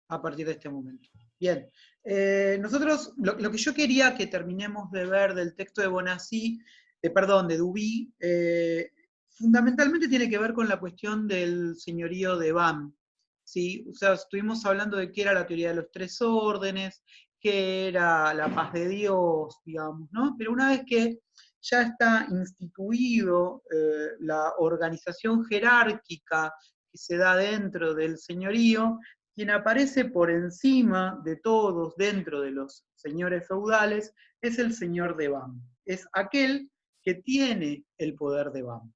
a partir de este momento. Bien, nosotros, lo que yo quería que terminemos de ver del texto de Bonacy, de Duby, fundamentalmente tiene que ver con la cuestión del señorío de Van, ¿sí? O sea, estuvimos hablando de qué era la teoría de los tres órdenes, qué era la paz de Dios, digamos, ¿no? Pero una vez que ya está instituido la organización jerárquica que se da dentro del señorío, quien aparece por encima de todos dentro de los señores feudales es el señor de Van. Es aquel que tiene el poder de Van.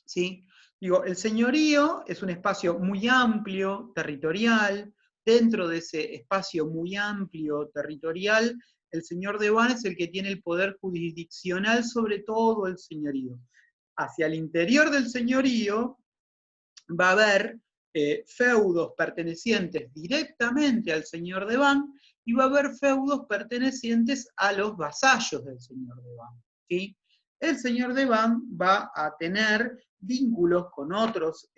¿Sí? Digo, el señorío es un espacio muy amplio, territorial. Dentro de ese espacio muy amplio, territorial, el señor de Van es el que tiene el poder jurisdiccional sobre todo el señorío. Hacia el interior del señorío va a haber feudos pertenecientes directamente al señor de Van y va a haber feudos pertenecientes a los vasallos del señor de Van. ¿Sí? El señor de Van va a tener vínculos con otras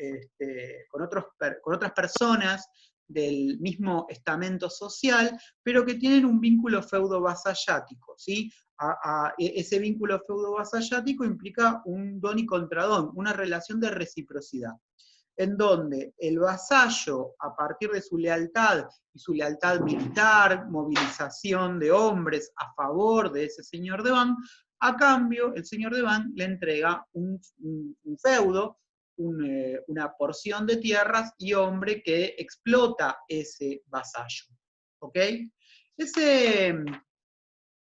personas del mismo estamento social, pero que tienen un vínculo feudo-vasallático, ¿sí? Ese vínculo feudo-vasallático implica un don y contradón, una relación de reciprocidad, en donde el vasallo, a partir de su lealtad, y su lealtad militar, movilización de hombres a favor de ese señor de Van, a cambio, el señor de Van le entrega un feudo, una porción de tierras y hombre que explota ese vasallo. ¿Ok?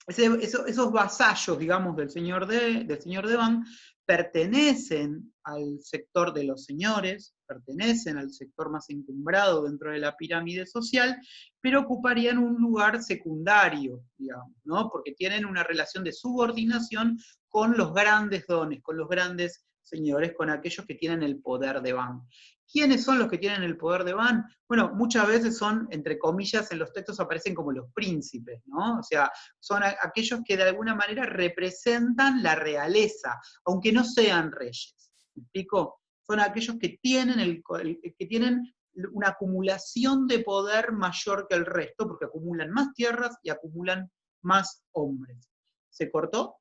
Esos vasallos, digamos, del señor de Van, pertenecen al sector de los señores, pertenecen al sector más encumbrado dentro de la pirámide social, pero ocuparían un lugar secundario, digamos, ¿no? Porque tienen una relación de subordinación con los grandes dones, con los grandes señores, con aquellos que tienen el poder de Van. ¿Quiénes son los que tienen el poder de Van? Bueno, muchas veces son, entre comillas, en los textos aparecen como los príncipes, ¿no? O sea, son aquellos que de alguna manera representan la realeza, aunque no sean reyes. ¿Me explico? Son aquellos que tienen, que tienen una acumulación de poder mayor que el resto, porque acumulan más tierras y acumulan más hombres. ¿Se cortó?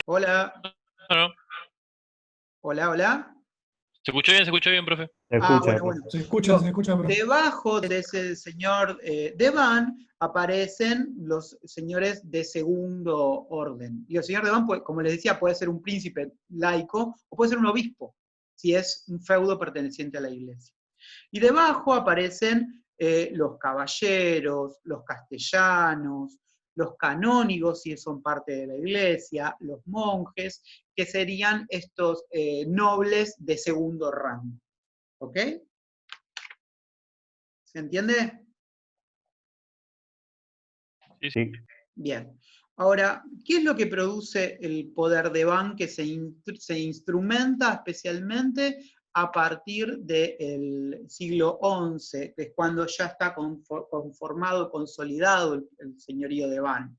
Hola. No. Hola, hola. Se escuchó bien, profe. Se escucha, Bueno. Se escucha, profe. Debajo de ese señor de Van aparecen los señores de segundo orden. Y el señor de Van, como les decía, puede ser un príncipe laico o puede ser un obispo, si es un feudo perteneciente a la iglesia. Y debajo aparecen los caballeros, los castellanos, los canónigos, si son parte de la iglesia, los monjes, que serían estos nobles de segundo rango. ¿Ok? ¿Se entiende? Sí. Bien. Ahora, ¿qué es lo que produce el poder de Van que se instrumenta especialmente a partir del siglo XI, que es cuando ya está conformado, consolidado el señorío de Van?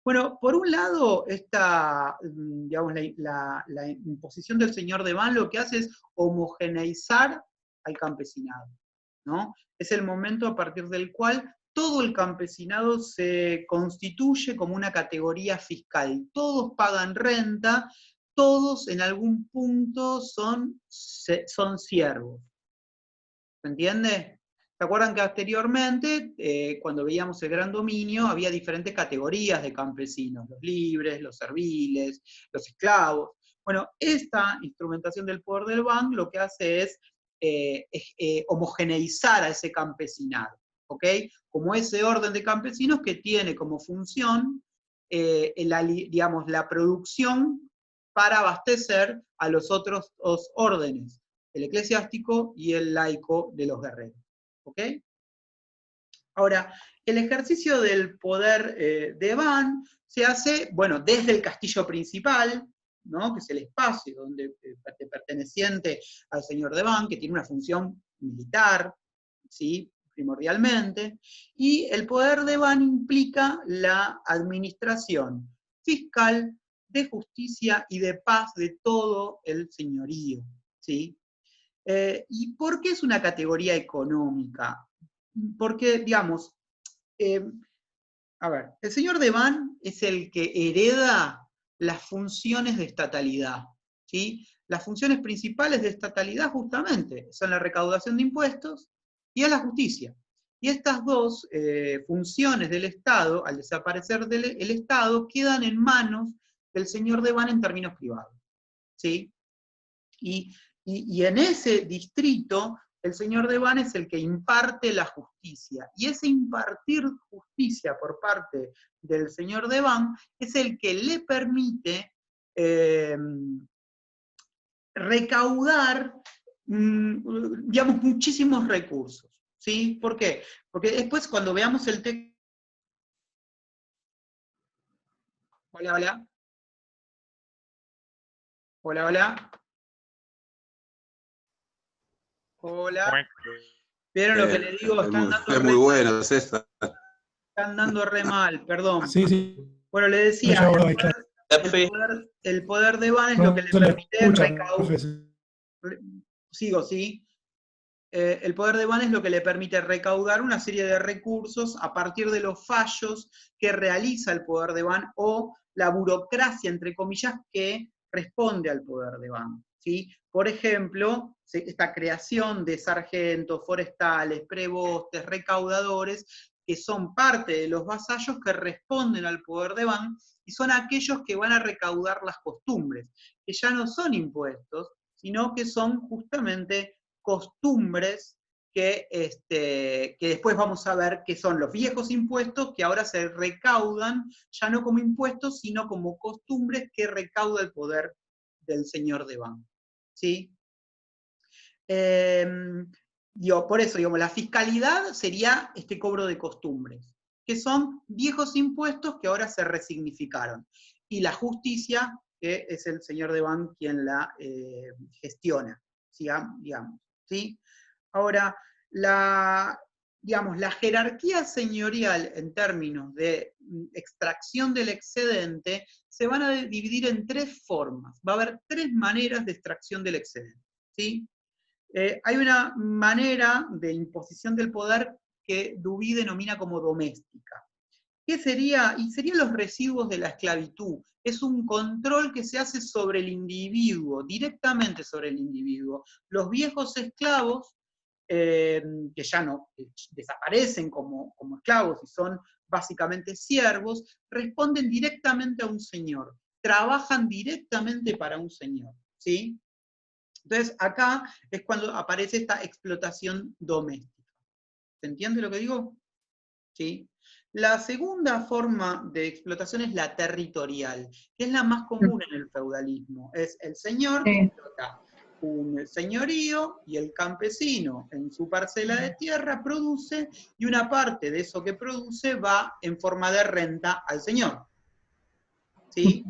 Bueno, por un lado, digamos, la imposición del señor de Van lo que hace es homogeneizar al campesinado, ¿no? Es el momento a partir del cual todo el campesinado se constituye como una categoría fiscal. Todos pagan renta, todos en algún punto son siervos. ¿Se entiende? ¿Se acuerdan que anteriormente, cuando veíamos el Gran Dominio, había diferentes categorías de campesinos? Los libres, los serviles, los esclavos. Bueno, esta instrumentación del poder del Van lo que hace es homogeneizar a ese campesinado, ¿ok? Como ese orden de campesinos que tiene como función, digamos, la producción para abastecer a los otros dos órdenes, el eclesiástico y el laico de los guerreros. ¿Ok? Ahora, el ejercicio del poder de Van se hace, bueno, desde el castillo principal, ¿no? Que es el espacio donde perteneciente al señor de Van, que tiene una función militar, ¿sí? Primordialmente, y el poder de Van implica la administración fiscal, de justicia y de paz de todo el señorío, ¿sí? ¿Y por qué es una categoría económica? Porque, digamos, a ver, el señor Deván es el que hereda las funciones de estatalidad, ¿sí? Las funciones principales de estatalidad justamente son la recaudación de impuestos y es la justicia. Y estas dos funciones del Estado, al desaparecer el Estado, quedan en manos del señor Deván en términos privados, ¿sí? Y en ese distrito, el señor Deván es el que imparte la justicia. Y ese impartir justicia por parte del señor Deván es el que le permite recaudar, digamos, muchísimos recursos. ¿Sí? ¿Por qué? Porque después cuando veamos el texto... Hola, hola. Hola, hola. Hola. ¿Vieron lo que le digo? Es muy bueno, César. Están dando re mal, perdón. Sí, sí. Bueno, le decía, el poder de Deván es lo que le permite recaudar. Sigo, ¿sí? El poder de Deván es lo que le permite recaudar una serie de recursos a partir de los fallos que realiza el poder de Deván o la burocracia, entre comillas, que responde al poder de Deván, ¿sí? Por ejemplo, esta creación de sargentos, forestales, prebostes, recaudadores, que son parte de los vasallos que responden al poder de Deván y son aquellos que van a recaudar las costumbres, que ya no son impuestos, sino que son justamente costumbres que después vamos a ver que son los viejos impuestos que ahora se recaudan, ya no como impuestos, sino como costumbres que recauda el poder del señor Deván. ¿Sí? Por eso, digamos, la fiscalidad sería este cobro de costumbres, que son viejos impuestos que ahora se resignificaron. Y la justicia, que es el señor Deván quien la gestiona, digamos. ¿Sí? Ahora, digamos, la jerarquía señorial en términos de extracción del excedente se van a dividir en tres formas. Va a haber tres maneras de extracción del excedente. ¿Sí? Hay una manera de imposición del poder que Dubí denomina como doméstica. ¿Qué sería? Y serían los residuos de la esclavitud. Es un control que se hace sobre el individuo, directamente sobre el individuo. Los viejos esclavos, que ya no desaparecen como esclavos y son básicamente siervos, responden directamente a un señor, trabajan directamente para un señor, ¿sí? Entonces acá es cuando aparece esta explotación doméstica. ¿Se entiende lo que digo? ¿Sí? La segunda forma de explotación es la territorial, que es la más común en el feudalismo. Es el señor que explota un señorío y el campesino en su parcela de tierra produce y una parte de eso que produce va en forma de renta al señor. ¿Sí?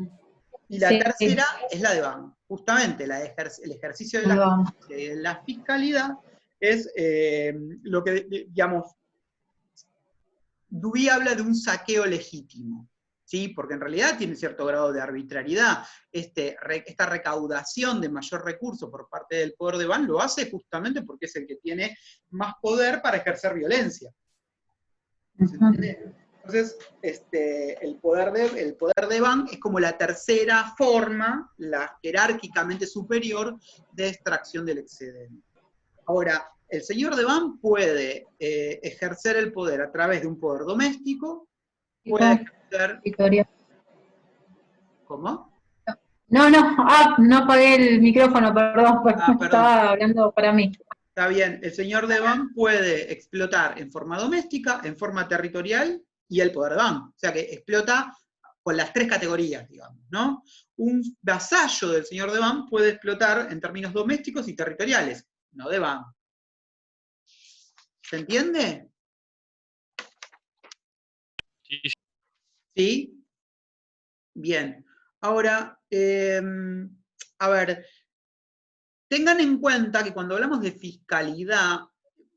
Y la tercera es la de Deván. Justamente el ejercicio de la fiscalidad es lo que, digamos, Dubí habla de un saqueo legítimo, ¿sí? Porque en realidad tiene cierto grado de arbitrariedad. Esta recaudación de mayor recurso por parte del poder de Deván lo hace justamente porque es el que tiene más poder para ejercer violencia. ¿Se entiende? Entonces, el poder de Deván es como la tercera forma, la jerárquicamente superior, de extracción del excedente. Ahora, el señor Deván puede ejercer el poder a través de un poder doméstico, puede ejercer... Victoria. ¿Cómo? No, no apagué el micrófono, perdón, estaba hablando para mí. Está bien, el señor Deván puede explotar en forma doméstica, en forma territorial y el poder de Deván. O sea que explota con las tres categorías, digamos, ¿no? Un vasallo del señor Deván puede explotar en términos domésticos y territoriales, no Deván. ¿Se entiende? Sí. ¿Sí? Bien. Ahora, a ver, tengan en cuenta que cuando hablamos de fiscalidad,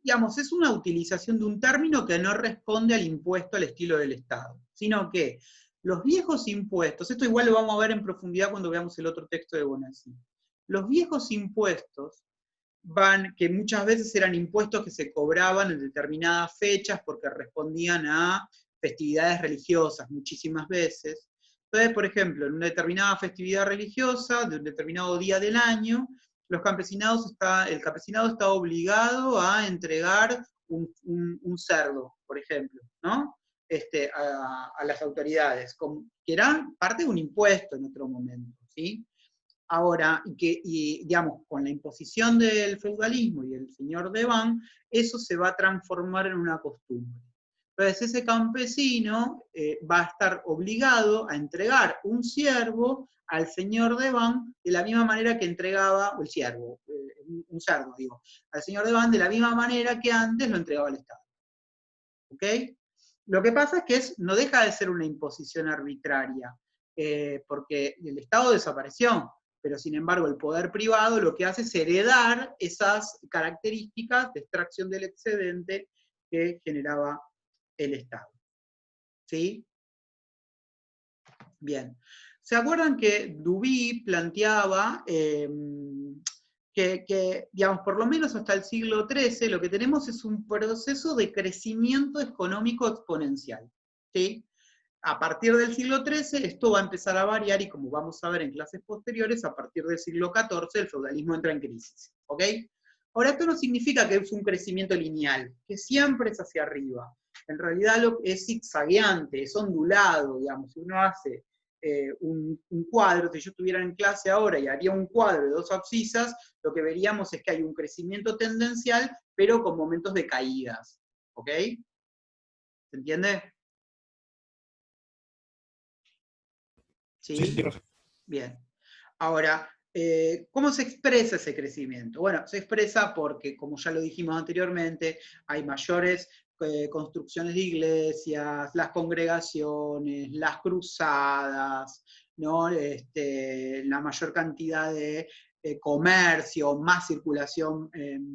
digamos, es una utilización de un término que no responde al impuesto al estilo del Estado, sino que los viejos impuestos, esto igual lo vamos a ver en profundidad cuando veamos el otro texto de Bonasí, los viejos impuestos que muchas veces eran impuestos que se cobraban en determinadas fechas porque respondían a festividades religiosas muchísimas veces. Entonces, por ejemplo, en una determinada festividad religiosa, de un determinado día del año, el campesinado está obligado a entregar un cerdo, por ejemplo, ¿no? A las autoridades, que era parte de un impuesto en otro momento, ¿sí? Ahora, digamos, con la imposición del feudalismo y el señor Deván, eso se va a transformar en una costumbre. Entonces ese campesino va a estar obligado a entregar un ciervo al señor Deván de la misma manera que entregaba, el ciervo, un cerdo, digo, al señor Deván de la misma manera que antes lo entregaba al Estado. ¿Ok? Lo que pasa es que no deja de ser una imposición arbitraria, porque el Estado desapareció, pero sin embargo el poder privado lo que hace es heredar esas características de extracción del excedente que generaba el Estado. ¿Sí? Bien. ¿Se acuerdan que Duby planteaba que, digamos, por lo menos hasta el siglo XIII, lo que tenemos es un proceso de crecimiento económico exponencial? ¿Sí? A partir del siglo XIII esto va a empezar a variar y como vamos a ver en clases posteriores, a partir del siglo XIV el feudalismo entra en crisis. ¿Ok? Ahora, esto no significa que es un crecimiento lineal, que siempre es hacia arriba. En realidad es zigzagueante, es ondulado, digamos. Si uno hace un cuadro, si yo estuviera en clase ahora y haría un cuadro de dos abscisas, lo que veríamos es que hay un crecimiento tendencial, pero con momentos de caídas. ¿Ok? ¿Se entiende? ¿Sí? Sí, sí, Bien. Ahora, ¿cómo se expresa ese crecimiento? Bueno, se expresa porque, como ya lo dijimos anteriormente, hay mayores construcciones de iglesias, las congregaciones, las cruzadas, ¿no? La mayor cantidad de comercio, más circulación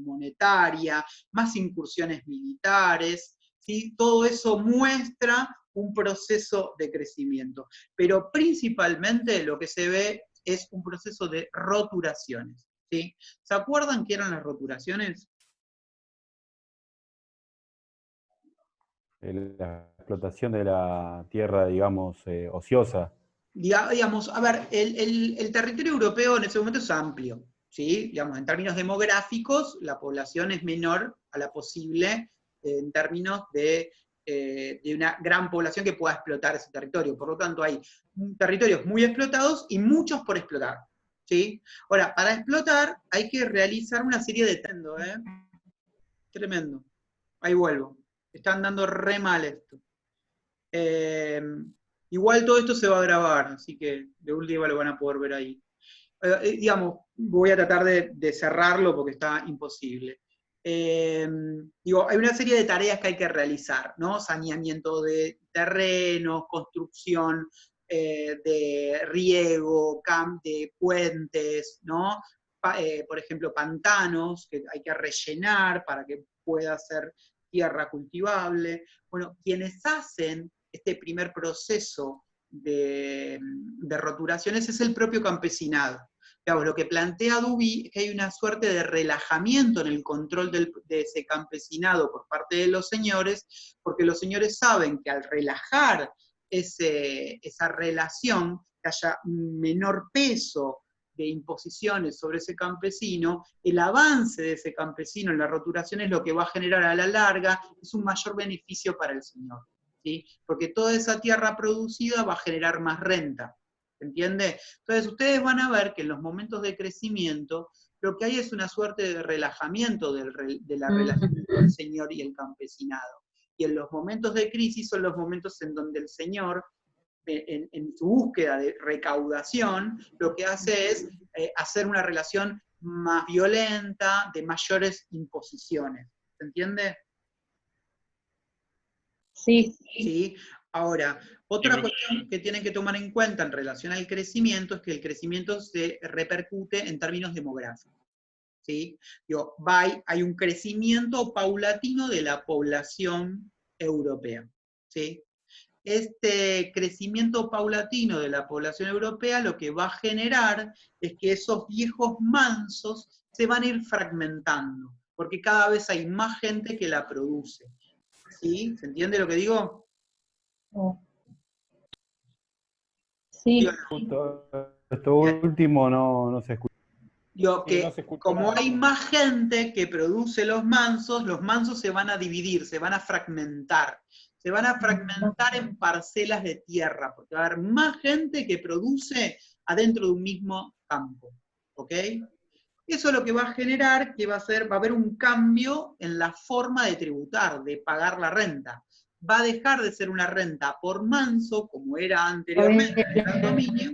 monetaria, más incursiones militares, ¿sí? Todo eso muestra un proceso de crecimiento, pero principalmente lo que se ve es un proceso de roturaciones. ¿Sí? ¿Se acuerdan qué eran las roturaciones? la explotación de la tierra, digamos, ociosa. Digamos, a ver, el territorio europeo en ese momento es amplio, ¿sí? Digamos, en términos demográficos, la población es menor a la posible en términos de una gran población que pueda explotar ese territorio. Por lo tanto, hay territorios muy explotados y muchos por explotar, ¿sí? Ahora, para explotar hay que realizar una serie de... Tremendo. Ahí vuelvo. Están dando re mal esto. Igual todo esto se va a grabar, así que de última lo van a poder ver ahí. Digamos, voy a tratar de cerrarlo porque está imposible. Hay una serie de tareas que hay que realizar, ¿no? Saneamiento de terrenos, construcción de riego, de puentes, ¿no? Por ejemplo, pantanos que hay que rellenar para que pueda ser tierra cultivable. Bueno, quienes hacen este primer proceso de roturaciones es el propio campesinado. Digamos, lo que plantea Duby es que hay una suerte de relajamiento en el control de ese campesinado por parte de los señores, porque los señores saben que al relajar esa relación, que haya un menor peso de imposiciones sobre ese campesino, el avance de ese campesino en la roturación es lo que va a generar a la larga, es un mayor beneficio para el señor, ¿sí? Porque toda esa tierra producida va a generar más renta, ¿entiende? Entonces ustedes van a ver que en los momentos de crecimiento lo que hay es una suerte de relajamiento de la relación entre el señor y el campesinado. Y en los momentos de crisis son los momentos en donde el señor, en su búsqueda de recaudación, lo que hace es hacer una relación más violenta, de mayores imposiciones. ¿Se entiende? Sí. ¿Sí? Ahora, otra cuestión que tienen que tomar en cuenta en relación al crecimiento es que el crecimiento se repercute en términos demográficos. ¿Sí? Hay un crecimiento paulatino de la población europea. ¿Sí? Este crecimiento paulatino de la población europea lo que va a generar es que esos viejos mansos se van a ir fragmentando, porque cada vez hay más gente que la produce. ¿Sí? ¿Se entiende lo que digo? Sí. Esto último no se escucha. Digo Sí, que no se escucha como nada. hay más gente que produce los mansos se van a dividir, se van a fragmentar. Se van a fragmentar en parcelas de tierra, porque va a haber más gente que produce adentro de un mismo campo. ¿Ok? Eso lo que va a generar que va a haber un cambio en la forma de tributar, de pagar la renta. Va a dejar de ser una renta por manso, como era anteriormente en el gran dominio,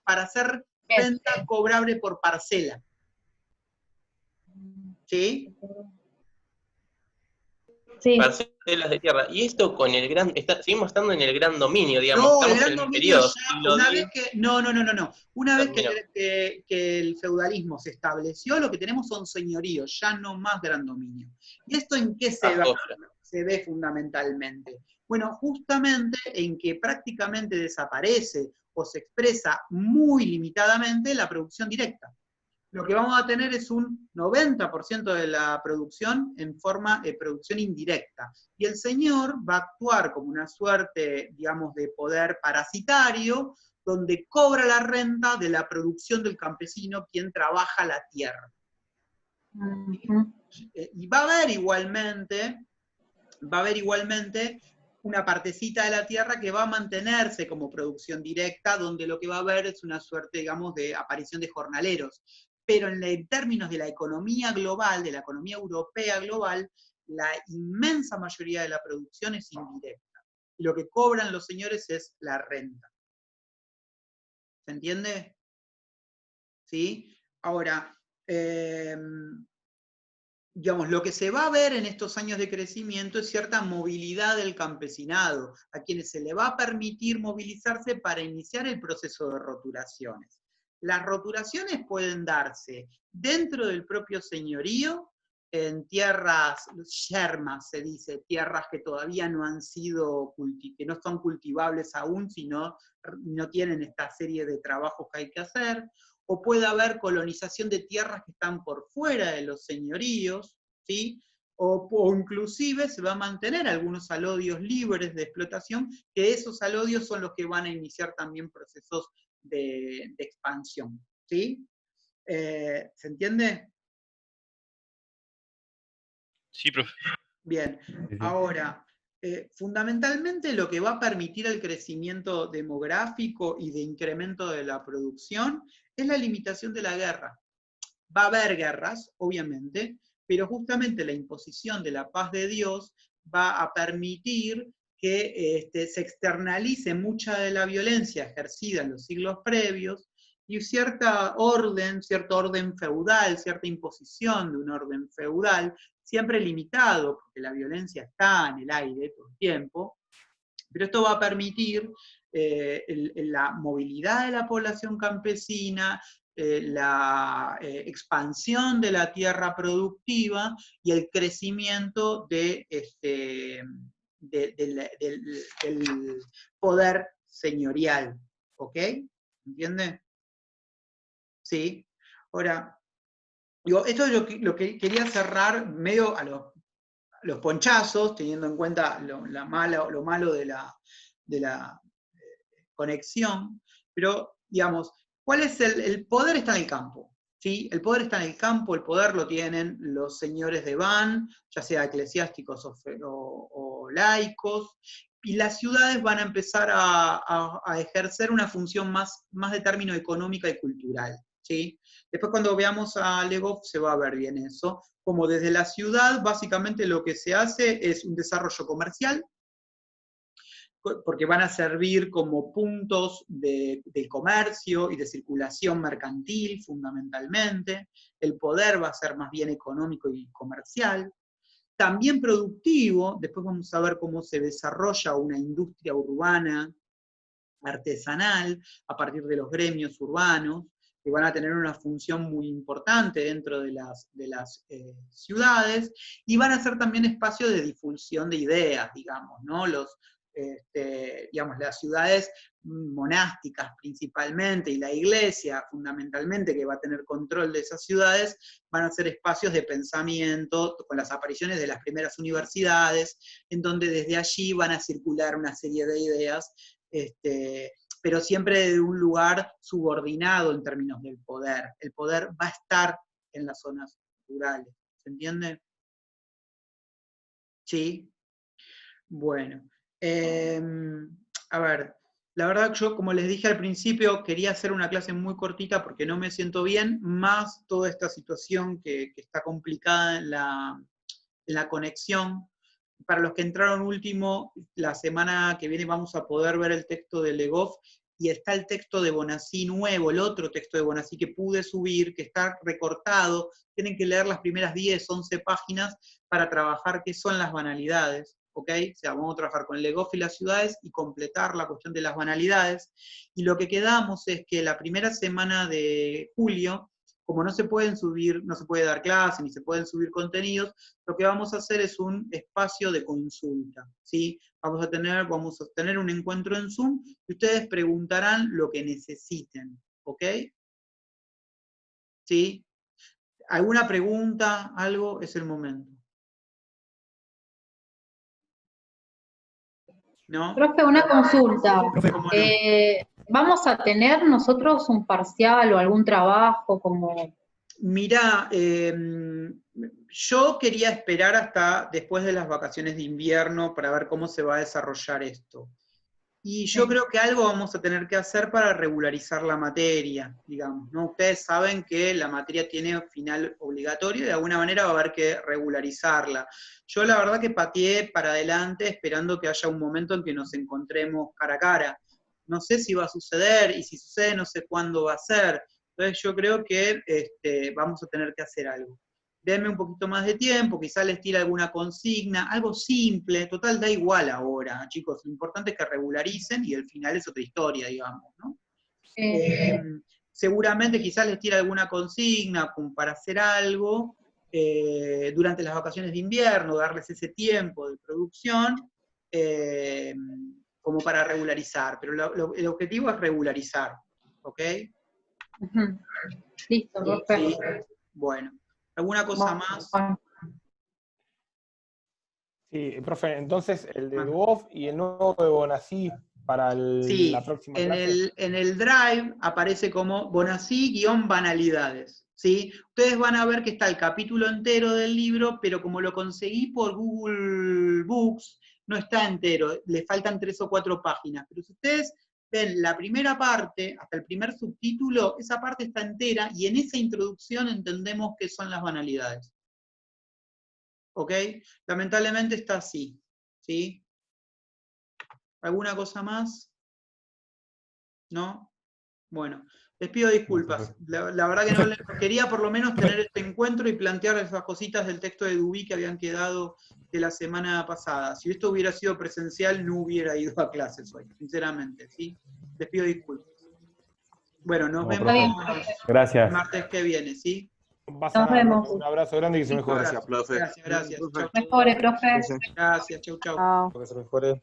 para ser renta cobrable por parcela. ¿Sí? Sí. Parcelas de tierra. Y esto con el seguimos estando en el gran dominio, digamos. No, Estamos el gran en el dominio periodo ya, siglo una X. vez que, no. Una vez Terminó. que el feudalismo se estableció, lo que tenemos son señoríos, ya no más gran dominio. ¿Y esto en qué se ve fundamentalmente? Bueno, justamente en que prácticamente desaparece o se expresa muy limitadamente la producción directa. Lo que vamos a tener es un 90% de la producción en forma de producción indirecta. Y el señor va a actuar como una suerte, digamos, de poder parasitario, donde cobra la renta de la producción del campesino, quien trabaja la tierra. Y va a haber igualmente una partecita de la tierra que va a mantenerse como producción directa, donde lo que va a haber es una suerte, digamos, de aparición de jornaleros. Pero en términos de la economía global, de la economía europea global, la inmensa mayoría de la producción es indirecta. Y lo que cobran los señores es la renta. ¿Se entiende? ¿Sí? Ahora, digamos, lo que se va a ver en estos años de crecimiento es cierta movilidad del campesinado, a quienes se le va a permitir movilizarse para iniciar el proceso de roturaciones. Las roturaciones pueden darse dentro del propio señorío, en tierras yermas, se dice, tierras que todavía no han sido, que no son cultivables aún, sino no tienen esta serie de trabajos que hay que hacer, o puede haber colonización de tierras que están por fuera de los señoríos, ¿sí? O inclusive se va a mantener algunos alodios libres de explotación, que esos alodios son los que van a iniciar también procesos de expansión, ¿sí? ¿Se entiende? Sí, profe. Bien, ahora, fundamentalmente lo que va a permitir el crecimiento demográfico y de incremento de la producción es la limitación de la guerra. Va a haber guerras, obviamente, pero justamente la imposición de la paz de Dios va a permitir que se externalice mucha de la violencia ejercida en los siglos previos y cierto orden feudal, cierta imposición de un orden feudal, siempre limitado, porque la violencia está en el aire todo el tiempo, pero esto va a permitir la movilidad de la población campesina, la expansión de la tierra productiva y el crecimiento del poder señorial. ¿Ok? ¿Entiende? Sí. Ahora, digo, esto es lo que quería cerrar medio a los ponchazos, teniendo en cuenta lo malo de la conexión, pero, digamos, ¿cuál es el poder? Está en el campo, ¿sí? El poder está en el campo, el poder lo tienen los señores de Ban, ya sea eclesiásticos o laicos, y las ciudades van a empezar a ejercer una función más de término económica y cultural, ¿sí? Después cuando veamos a Legoff se va a ver bien eso, como desde la ciudad básicamente lo que se hace es un desarrollo comercial, porque van a servir como puntos de comercio y de circulación mercantil fundamentalmente, el poder va a ser más bien económico y comercial, también productivo, después vamos a ver cómo se desarrolla una industria urbana artesanal a partir de los gremios urbanos, que van a tener una función muy importante dentro de las ciudades, y van a ser también espacios de difusión de ideas, digamos, ¿no? digamos, las ciudades monásticas principalmente, y la iglesia fundamentalmente, que va a tener control de esas ciudades, van a ser espacios de pensamiento, con las apariciones de las primeras universidades, en donde desde allí van a circular una serie de ideas, pero siempre de un lugar subordinado en términos del poder. El poder va a estar en las zonas rurales, ¿se entiende? ¿Sí? Bueno. A ver, la verdad yo, como les dije al principio, quería hacer una clase muy cortita porque no me siento bien, más toda esta situación que está complicada en la conexión. Para los que entraron último, la semana que viene vamos a poder ver el texto de Legoff, y está el texto de Bonasí nuevo, el otro texto de Bonasí que pude subir, que está recortado. Tienen que leer las primeras 10, 11 páginas para trabajar qué son las banalidades. ¿Ok? O sea, vamos a trabajar con Legoff y las ciudades y completar la cuestión de las banalidades. Y lo que quedamos es que la primera semana de julio, como no se pueden subir, no se puede dar clases, ni se pueden subir contenidos, lo que vamos a hacer es un espacio de consulta, ¿sí? Vamos a tener un encuentro en Zoom, y ustedes preguntarán lo que necesiten, ¿ok? ¿Sí? ¿Alguna pregunta, algo? Es el momento. ¿No? Profe, una consulta. ¿Cómo no? ¿Vamos a tener nosotros un parcial o algún trabajo como...? Mirá, yo quería esperar hasta después de las vacaciones de invierno para ver cómo se va a desarrollar esto. Y yo creo que algo vamos a tener que hacer para regularizar la materia, digamos, ¿no? Ustedes saben que la materia tiene final obligatorio y de alguna manera va a haber que regularizarla. Yo la verdad que pateé para adelante esperando que haya un momento en que nos encontremos cara a cara. No sé si va a suceder, y si sucede no sé cuándo va a ser. Entonces yo creo que vamos a tener que hacer algo. Denme un poquito más de tiempo, quizás les tire alguna consigna, algo simple, total, da igual ahora, chicos, lo importante es que regularicen y el final es otra historia, digamos, ¿no? Seguramente quizás les tire alguna consigna como para hacer algo durante las vacaciones de invierno, darles ese tiempo de producción, como para regularizar, pero el objetivo es regularizar, ¿ok? Listo, perfecto. Sí. Bueno. ¿Alguna cosa más? Sí, profe, entonces el de Legoff y el nuevo de Bonasí para la próxima clase. En el Drive aparece como Bonasí-banalidades, ¿sí? Ustedes van a ver que está el capítulo entero del libro, pero como lo conseguí por Google Books, no está entero, le faltan 3 o 4 páginas. Pero si ustedes ven la primera parte, hasta el primer subtítulo, esa parte está entera, y en esa introducción entendemos qué son las banalidades. ¿Ok? Lamentablemente está así, ¿sí? ¿Alguna cosa más? ¿No? Bueno, les pido disculpas. La verdad que no quería por lo menos tener este encuentro y plantear esas cositas del texto de Dubí que habían quedado de la semana pasada. Si esto hubiera sido presencial, no hubiera ido a clases hoy, sinceramente, ¿sí? Les pido disculpas. Bueno, nos vemos Gracias. el martes que viene, ¿sí? Nos vemos. Un abrazo grande y que se mejore. Gracias, profe. Gracias. Mejore, profe. Gracias, chau. Que se mejore.